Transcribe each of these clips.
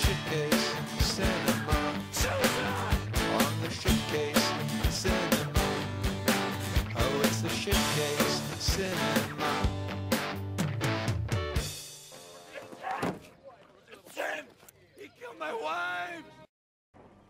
Shitcase Cinema. On the Shitcase Cinema. Oh, it's the Shitcase Cinema. It's him! He killed my wife!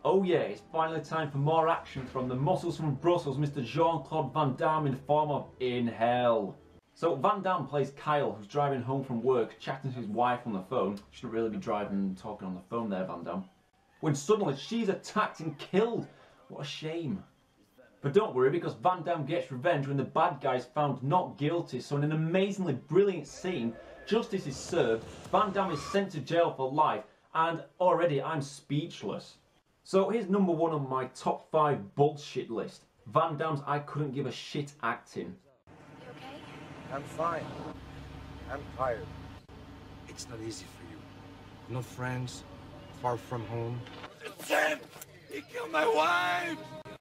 Oh yeah, it's finally time for more action from the muscles from Brussels, Mr. Jean-Claude Van Damme in the form of In Hell. So Van Damme plays Kyle, who's driving home from work, chatting to his wife on the phone. Shouldn't really be driving and talking on the phone there, Van Damme. When suddenly she's attacked and killed. What a shame. But don't worry, because Van Damme gets revenge when the bad guy's found not guilty. So in an amazingly brilliant scene, justice is served, Van Damme is sent to jail for life, and already I'm speechless. So here's number one on my top 5 bullshit list. Van Damme's I couldn't give a shit acting. You okay? I'm fine. I'm tired. It's not easy for you. No friends, far from home. It's him! He killed my wife!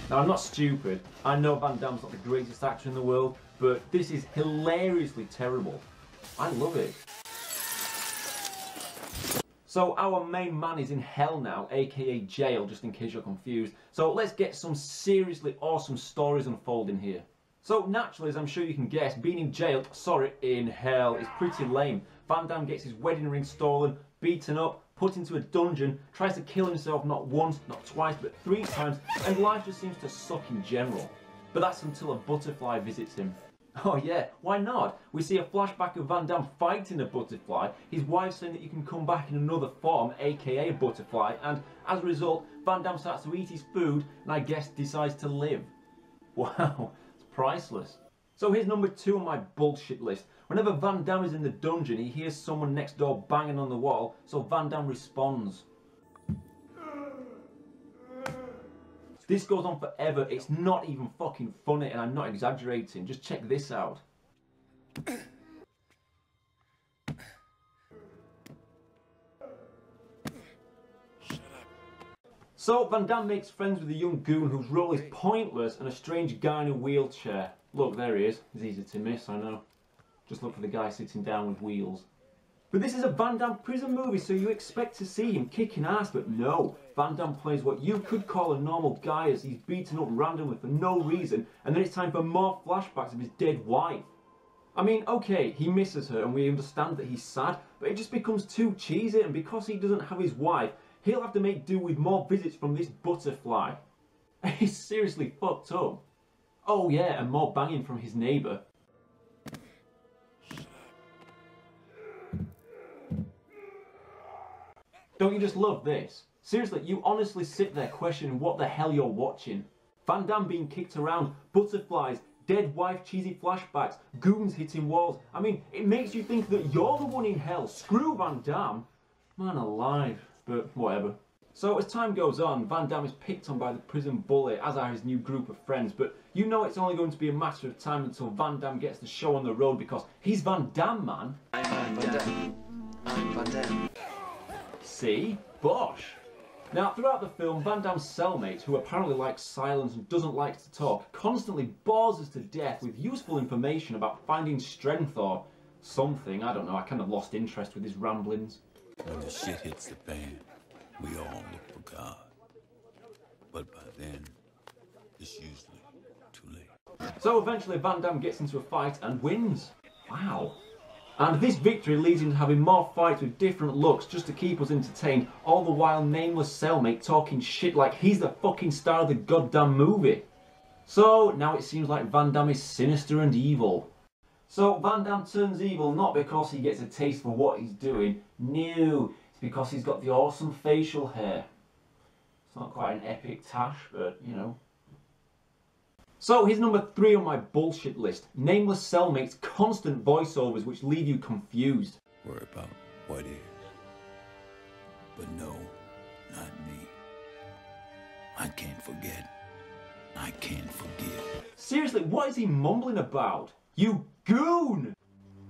Now I'm not stupid. I know Van Damme's not the greatest actor in the world, but this is hilariously terrible. I love it. So our main man is in hell now, aka jail, just in case you're confused. So let's get some seriously awesome stories unfolding here. So naturally, as I'm sure you can guess, being in jail, sorry, in hell, is pretty lame. Van Damme gets his wedding ring stolen, beaten up, put into a dungeon, tries to kill himself not once, not twice, but 3 times, and life just seems to suck in general. But that's until a butterfly visits him. Oh yeah, why not? We see a flashback of Van Damme fighting a butterfly, his wife saying that you can come back in another form, aka a butterfly, and as a result, Van Damme starts to eat his food, and I guess decides to live. Wow, it's priceless. So here's number 2 on my bullshit list. Whenever Van Damme is in the dungeon, he hears someone next door banging on the wall, so Van Damme responds. This goes on forever, it's not even fucking funny, and I'm not exaggerating. Just check this out. So Van Damme makes friends with a young goon whose role is pointless and a strange guy in a wheelchair. Look, there he is. It's easy to miss, I know. Just look for the guy sitting down with wheels. But this is a Van Damme prison movie, so you expect to see him kicking ass, but no. Van Damme plays what you could call a normal guy as he's beaten up randomly for no reason, and then it's time for more flashbacks of his dead wife. I mean, okay, he misses her and we understand that he's sad, but it just becomes too cheesy, and because he doesn't have his wife, he'll have to make do with more visits from this butterfly. He's seriously fucked up. Oh yeah, and more banging from his neighbour. Don't you just love this? Seriously, you honestly sit there questioning what the hell you're watching. Van Damme being kicked around, butterflies, dead wife cheesy flashbacks, goons hitting walls. I mean, it makes you think that you're the one in hell. Screw Van Damme. Man alive, but whatever. So as time goes on, Van Damme is picked on by the prison bully, as are his new group of friends, but you know it's only going to be a matter of time until Van Damme gets the show on the road because he's Van Damme, man. I'm Van Damme. I'm Van Damme. See? Bosh! Now, throughout the film, Van Damme's cellmate, who apparently likes silence and doesn't like to talk, constantly bores us to death with useful information about finding strength or something. I don't know, I kind of lost interest with his ramblings. When the shit hits the fan, we all look for God. But by then, it's usually too late. So eventually Van Damme gets into a fight and wins. Wow. And this victory leads him to having more fights with different looks just to keep us entertained, all the while nameless cellmate talking shit like he's the fucking star of the goddamn movie. So now it seems like Van Damme is sinister and evil. So Van Damme turns evil not because he gets a taste for what he's doing, no, it's because he's got the awesome facial hair. It's not quite an epic tash, but you know. So here's number 3 on my bullshit list. Nameless cellmates' constant voiceovers which leave you confused. Worry about what is. But no, not me. I can't forget. I can't forgive. Seriously, what is he mumbling about? You goon!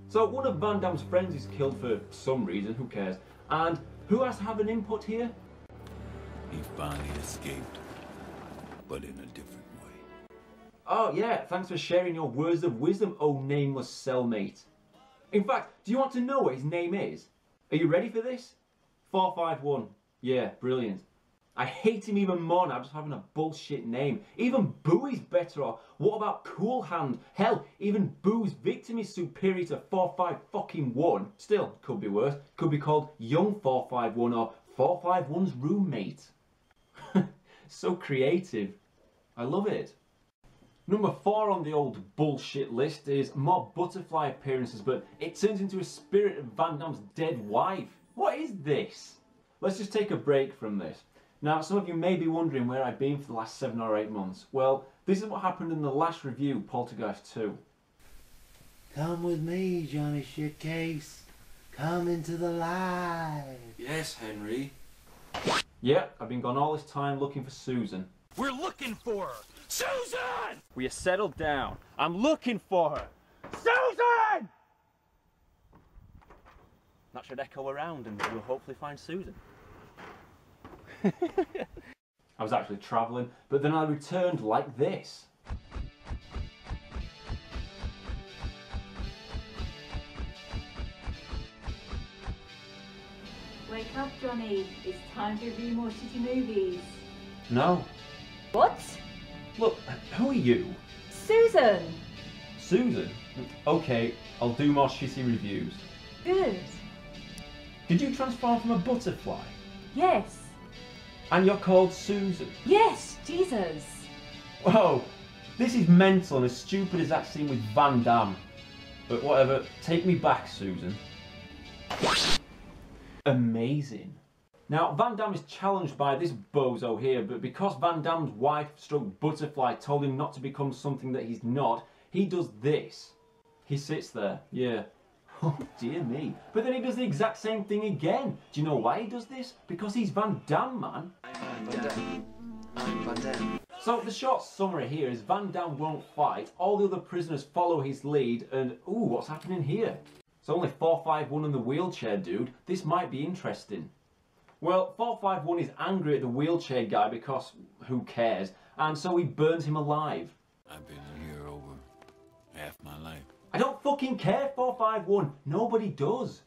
So one of Van Damme's friends is killed for some reason, who cares? And who has to have an input here? He finally escaped, but in a different way. Oh yeah, thanks for sharing your words of wisdom, oh nameless cellmate. In fact, do you want to know what his name is? Are you ready for this? 451. Yeah, brilliant. I hate him even more now just having a bullshit name. Even Bowie's better off. What about Cool Hand? Hell, even Boo's victim is superior to 451. Still, could be worse. Could be called Young 451 or 451's roommate. So creative. I love it. Number 4 on the old bullshit list is more butterfly appearances, but it turns into a spirit of Van Damme's dead wife. What is this? Let's just take a break from this. Now, some of you may be wondering where I've been for the last 7 or 8 months. Well, this is what happened in the last review, Poltergeist 2. Come with me, Johnny Shitcase. Come into the light. Yes, Henry. Yeah, I've been gone all this time looking for Susan. We're looking for her. Susan! Will you settle down? I'm looking for her. Susan! That should echo around and we'll hopefully find Susan. I was actually travelling, but then I returned like this. Wake up, Johnny. It's time to review more shitty movies. No. What? Look, who are you? Susan! Susan? Okay, I'll do more shitty reviews. Good. Did you transform from a butterfly? Yes. And you're called Susan? Yes, Jesus. Whoa, this is mental and as stupid as that scene with Van Damme. But whatever, take me back, Susan. Amazing. Now, Van Damme is challenged by this bozo here, but because Van Damme's wife stroke butterfly told him not to become something that he's not, he does this. He sits there, yeah. Oh dear me. But then he does the exact same thing again. Do you know why he does this? Because he's Van Damme, man. I'm Van Damme. I'm Van Damme. So the short summary here is Van Damme won't fight, all the other prisoners follow his lead, and ooh, what's happening here? It's only 451 in the wheelchair, dude. This might be interesting. Well, 451 is angry at the wheelchair guy because who cares, and so he burns him alive. I've been here over half my life. I don't fucking care, 451. Nobody does.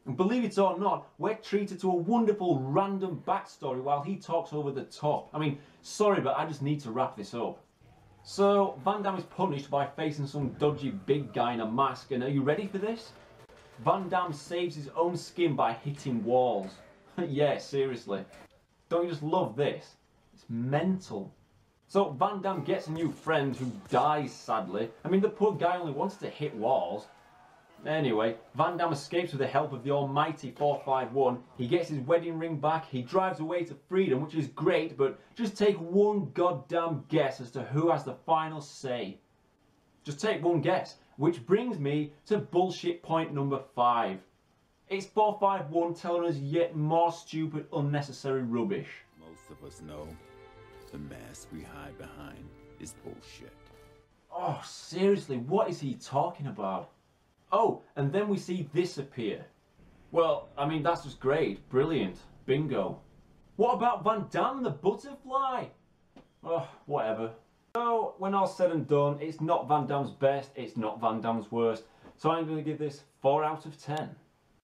And believe it or not, we're treated to a wonderful random backstory while he talks over the top. I mean, sorry, but I just need to wrap this up. So, Van Damme is punished by facing some dodgy big guy in a mask, and are you ready for this? Van Damme saves his own skin by hitting walls. Yeah, seriously. Don't you just love this? It's mental. So Van Damme gets a new friend who dies, sadly. I mean, the poor guy only wanted to hit walls. Anyway, Van Damme escapes with the help of the almighty 451. He gets his wedding ring back, he drives away to freedom, which is great, but just take one goddamn guess as to who has the final say. Just take one guess. Which brings me to bullshit point number 5. It's 451 telling us yet more stupid, unnecessary rubbish. Most of us know the mask we hide behind is bullshit. Oh, seriously, what is he talking about? Oh, and then we see this appear. Well, I mean, that's just great. Brilliant. Bingo. What about Van Damme and the butterfly? Oh, whatever. So, when all's said and done, it's not Van Damme's best, it's not Van Damme's worst. So I'm going to give this 4 out of 10.